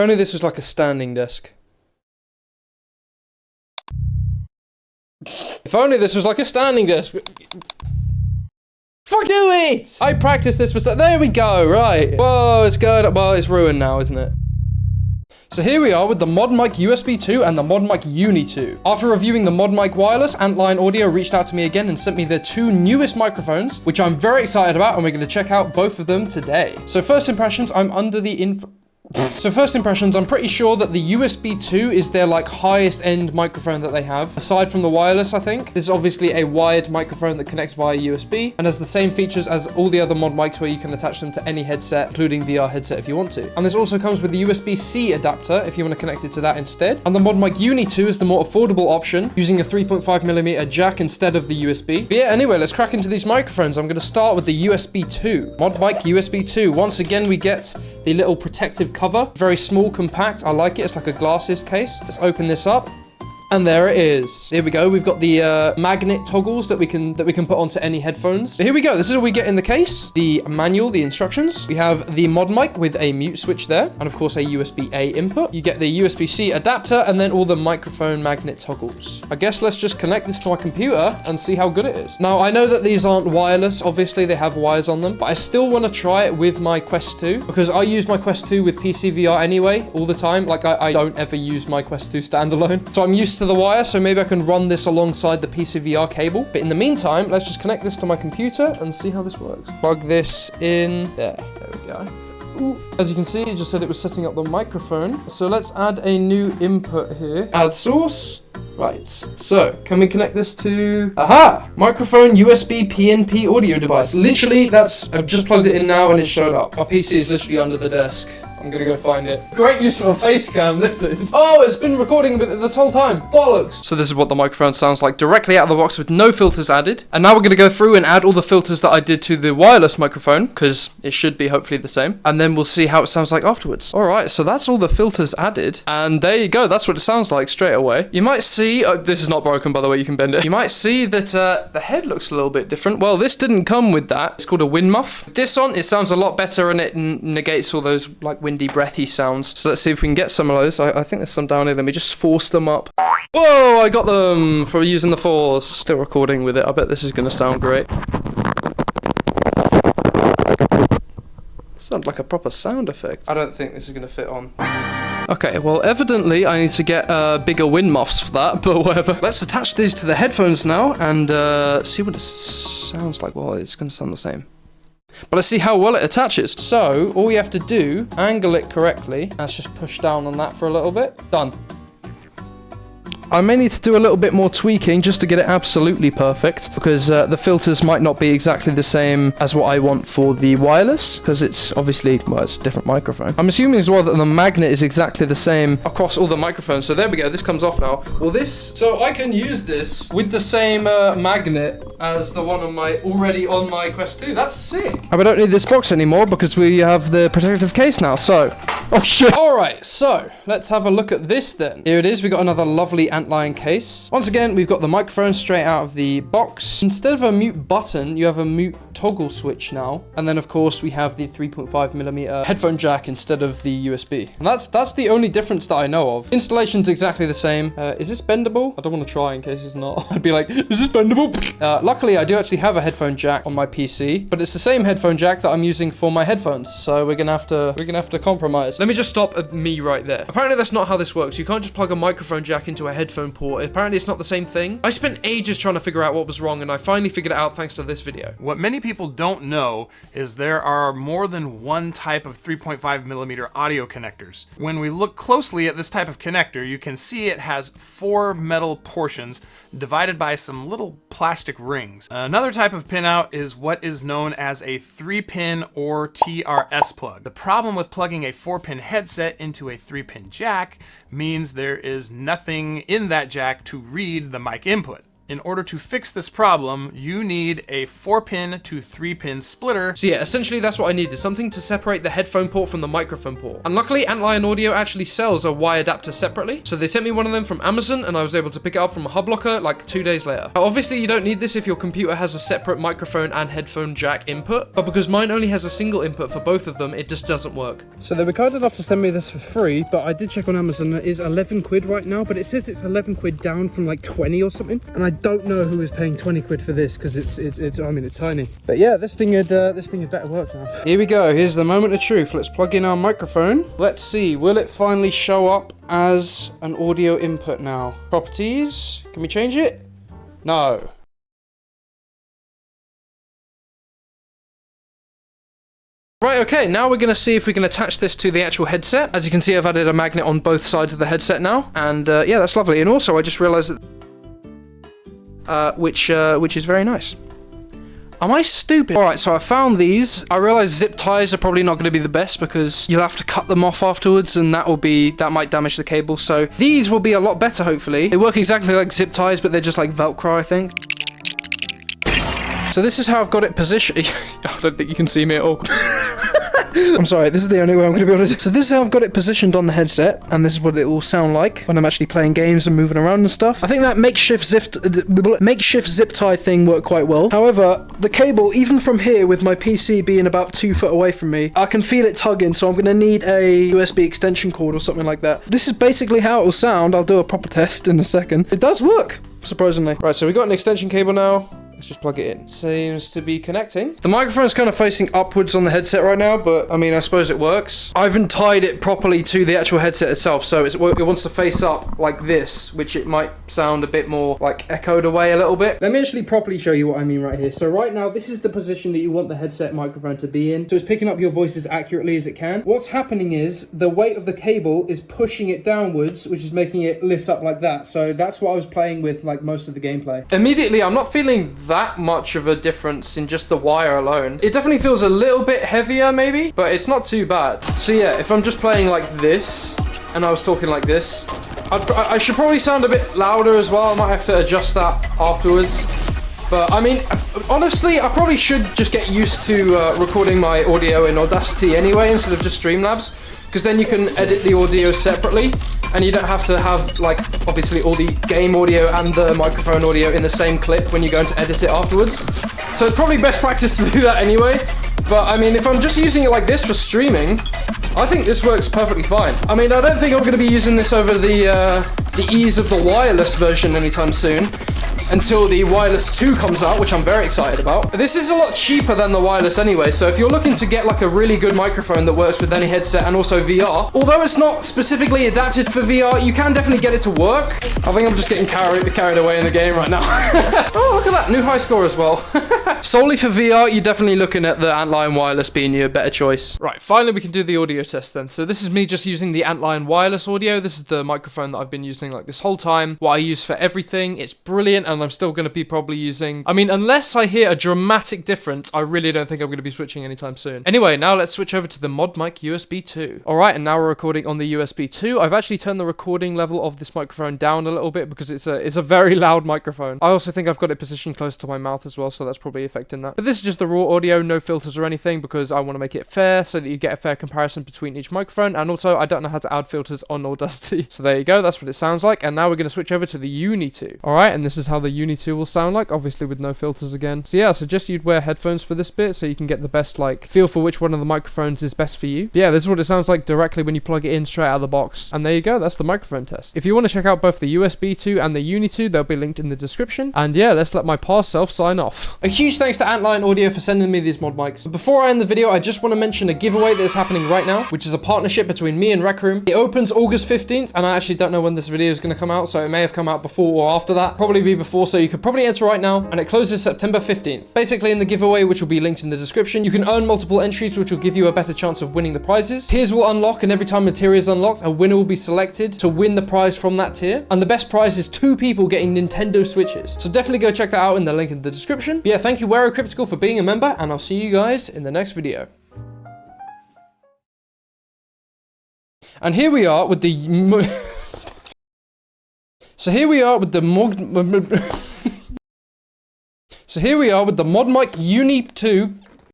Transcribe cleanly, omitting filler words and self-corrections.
If only this was like a standing desk. If only this was like a standing desk. Fuck do it! I practiced this for there we go, right. Whoa, it's good. Well, it's ruined now, isn't it? So here we are with the ModMic USB 2 and the ModMic UNI 2. After reviewing the ModMic wireless, Antlion Audio reached out to me again and sent me their 2 newest microphones, which I'm very excited about, and we're going to check out both of them today. So first impressions, I'm pretty sure that the USB 2 is their like highest end microphone that they have, aside from the wireless, I think. This is obviously a wired microphone that connects via USB and has the same features as all the other ModMics where you can attach them to any headset, including VR headset if you want to. And this also comes with the USB-C adapter if you want to connect it to that instead. And the ModMic UNI 2 is the more affordable option, using a 3.5mm jack instead of the USB. But yeah, anyway, let's crack into these microphones. I'm going to start with the USB 2. ModMic USB 2. Once again, we get the little protective cover. Very small, compact. I like it. It's like a glasses case. Let's open this up. And there it is. Here we go. We've got the magnet toggles that we can put onto any headphones. So here we go. This is what we get in the case. The manual, the instructions. We have the ModMic with a mute switch there, and of course a USB-A input. You get the USB-C adapter, and then all the microphone magnet toggles. I guess let's just connect this to my computer and see how good it is. Now I know that these aren't wireless. Obviously they have wires on them, but I still want to try it with my Quest 2 because I use my Quest 2 with PC VR anyway, all the time. Like I don't ever use my Quest 2 standalone, so I'm used to the wire, so maybe I can run this alongside the PCVR cable. But in the meantime, let's just connect this to my computer and see how this works. Plug this in there. There we go. Ooh. As you can see, it just said it was setting up the microphone. So let's add a new input here. Add source. Right, so can we connect this to, aha, microphone USB PNP audio device. Literally, I've just plugged it in now and it showed up. My PC is literally under the desk. I'm gonna go find it. Great use of a face cam, this is. Oh, it's been recording this whole time. Bollocks. So this is what the microphone sounds like directly out of the box with no filters added. And now we're gonna go through and add all the filters that I did to the wireless microphone, because it should be hopefully the same. And then we'll see how it sounds like afterwards. All right, so that's all the filters added. And there you go, that's what it sounds like straight away. You might see, this is not broken by the way, you can bend it. You might see that the head looks a little bit different. Well, this didn't come with that. It's called a wind muff. This on, it sounds a lot better and it negates all those like windy, breathy sounds. So let's see if we can get some of those. I think there's some down here. Let me just force them up. Whoa, I got them for using the force. Still recording with it. I bet this is going to sound great. Sounds like a proper sound effect. I don't think this is going to fit on. Okay, well, evidently I need to get bigger wind muffs for that, but whatever. Let's attach these to the headphones now and see what it sounds like. Well, it's going to sound the same. But let's see how well it attaches. So, all we have to do, angle it correctly. Let's just push down on that for a little bit. Done. I may need to do a little bit more tweaking just to get it absolutely perfect, because the filters might not be exactly the same as what I want for the wireless, because it's obviously, well, it's a different microphone. I'm assuming as well that the magnet is exactly the same across all the microphones. So there we go, this comes off now. Well, so I can use this with the same magnet as the one already on my Quest 2. That's sick. And we don't need this box anymore because we have the protective case now, so. Oh shit. Alright, so let's have a look at this then. Here it is, we got another lovely Antlion case. Once again, we've got the microphone straight out of the box. Instead of a mute button, you have a mute toggle switch now. And then of course we have the 3.5mm headphone jack instead of the USB. And that's the only difference that I know of. Installation's exactly the same. Is this bendable? I don't want to try in case it's not. I'd be like, is this bendable? Luckily, I do actually have a headphone jack on my PC, but it's the same headphone jack that I'm using for my headphones. So we're gonna have to compromise. Let me just stop me right there. Apparently that's not how this works. You can't just plug a microphone jack into a headphone port. Apparently it's not the same thing. I spent ages trying to figure out what was wrong, and I finally figured it out thanks to this video. What many people don't know is there are more than one type of 3.5mm audio connectors. When we look closely at this type of connector, you can see it has 4 metal portions divided by some little plastic rings. Another type of pinout is what is known as a 3-pin or TRS plug. The problem with plugging a 4-pin headset into a 3-pin jack means there is nothing in that jack to read the mic input. In order to fix this problem, you need a 4-pin to 3-pin splitter. So yeah, essentially that's what I needed, something to separate the headphone port from the microphone port. And luckily, Antlion Audio actually sells a Y adapter separately. So they sent me one of them from Amazon and I was able to pick it up from a hub locker like 2 days later. Now, obviously you don't need this if your computer has a separate microphone and headphone jack input, but because mine only has a single input for both of them, it just doesn't work. So they were kind enough to send me this for free, but I did check on Amazon, it is 11 quid right now, but it says it's 11 quid down from like 20 or something. And I don't know who is paying 20 quid for this because I mean, it's tiny. But yeah, this thing had better work now. Here we go. Here's the moment of truth. Let's plug in our microphone. Let's see. Will it finally show up as an audio input now? Properties. Can we change it? No. Right, okay, now we're going to see if we can attach this to the actual headset. As you can see, I've added a magnet on both sides of the headset now. And yeah, that's lovely. And also, I just realized that which is very nice. Am I stupid? Alright, so I found these. I realized zip ties are probably not going to be the best because you'll have to cut them off afterwards and that might damage the cable. So these will be a lot better, hopefully. They work exactly like zip ties, but they're just like Velcro, I think. So this is how I've got it positioned. I don't think you can see me at all. I'm sorry, this is the only way I'm going to be able to do it. So this is how I've got it positioned on the headset, and this is what it will sound like when I'm actually playing games and moving around and stuff. I think that makeshift zip tie thing worked quite well. However, the cable, even from here with my PC being about 2 foot away from me, I can feel it tugging, so I'm going to need a USB extension cord or something like that. This is basically how it will sound. I'll do a proper test in a second. It does work, surprisingly. Right, so we got an extension cable now. Let's just plug it in. Seems to be connecting. The microphone's kind of facing upwards on the headset right now, but I mean, I suppose it works. I haven't tied it properly to the actual headset itself, so it wants to face up like this, which it might sound a bit more like echoed away a little bit. Let me actually properly show you what I mean right here. So right now, this is the position that you want the headset microphone to be in. So it's picking up your voice as accurately as it can. What's happening is the weight of the cable is pushing it downwards, which is making it lift up like that. So that's what I was playing with like most of the gameplay. Immediately, I'm not feeling that much of a difference in just the wire alone. It definitely feels a little bit heavier maybe, but it's not too bad. So yeah, if I'm just playing like this and I was talking like this, I should probably sound a bit louder as well. I might have to adjust that afterwards. But I mean, honestly, I probably should just get used to recording my audio in Audacity anyway instead of just Streamlabs, because then you can edit the audio separately and you don't have to have like obviously all the game audio and the microphone audio in the same clip when you're going to edit it afterwards. So it's probably best practice to do that anyway. But I mean, if I'm just using it like this for streaming, I think this works perfectly fine. I mean, I don't think I'm going to be using this over the ease of the wireless version anytime soon, until the wireless 2 comes out, which I'm very excited about. This is a lot cheaper than the wireless anyway, so if you're looking to get like a really good microphone that works with any headset and also VR, although it's not specifically adapted for VR, you can definitely get it to work. I think I'm just getting carried away in the game right now. Oh, look at that, new high score as well. Solely for VR, you're definitely looking at the Antlion wireless being your better choice. Right, finally we can do the audio test then. So this is me just using the Antlion wireless audio. This is the microphone that I've been using like this whole time, what I use for everything. It's brilliant, and I'm still going to be probably using, I mean, unless I hear a dramatic difference, I really don't think I'm going to be switching anytime soon. Anyway, now let's switch over to the ModMic USB 2. Alright, and now we're recording on the USB 2. I've actually turned the recording level of this microphone down a little bit because it's a very loud microphone. I also think I've got it positioned close to my mouth as well, so that's probably affecting that. But this is just the raw audio, no filters or anything, because I want to make it fair so that you get a fair comparison between each microphone, and also I don't know how to add filters on Audacity. So there you go, that's what it sounds like, and now we're going to switch over to the UNI 2. Alright, and this is how the UNI 2 will sound like, obviously with no filters again. So yeah, I suggest you'd wear headphones for this bit so you can get the best like feel for which one of the microphones is best for you. But yeah, this is what it sounds like directly when you plug it in straight out of the box. And there you go, that's the microphone test. If you want to check out both the USB 2 and the UNI 2, they'll be linked in the description. And yeah, let's let my past self sign off. A huge thanks to Antlion Audio for sending me these ModMics. But before I end the video, I just want to mention a giveaway that is happening right now, which is a partnership between me and Rec Room. It opens August 15th, and I actually don't know when this video is going to come out, so it may have come out before or after that. Probably be before, so you could probably enter right now, and it closes September 15th. Basically, in the giveaway, which will be linked in the description, you can earn multiple entries, which will give you a better chance of winning the prizes. Tiers will unlock, and every time a tier is unlocked, a winner will be selected to win the prize from that tier. And the best prize is 2 people getting Nintendo Switches. So definitely go check that out in the link in the description. But yeah, thank you, Cryptical, for being a member, and I'll see you guys in the next video. And here we are with the so here we are with the So here we are with the ModMic UNI 2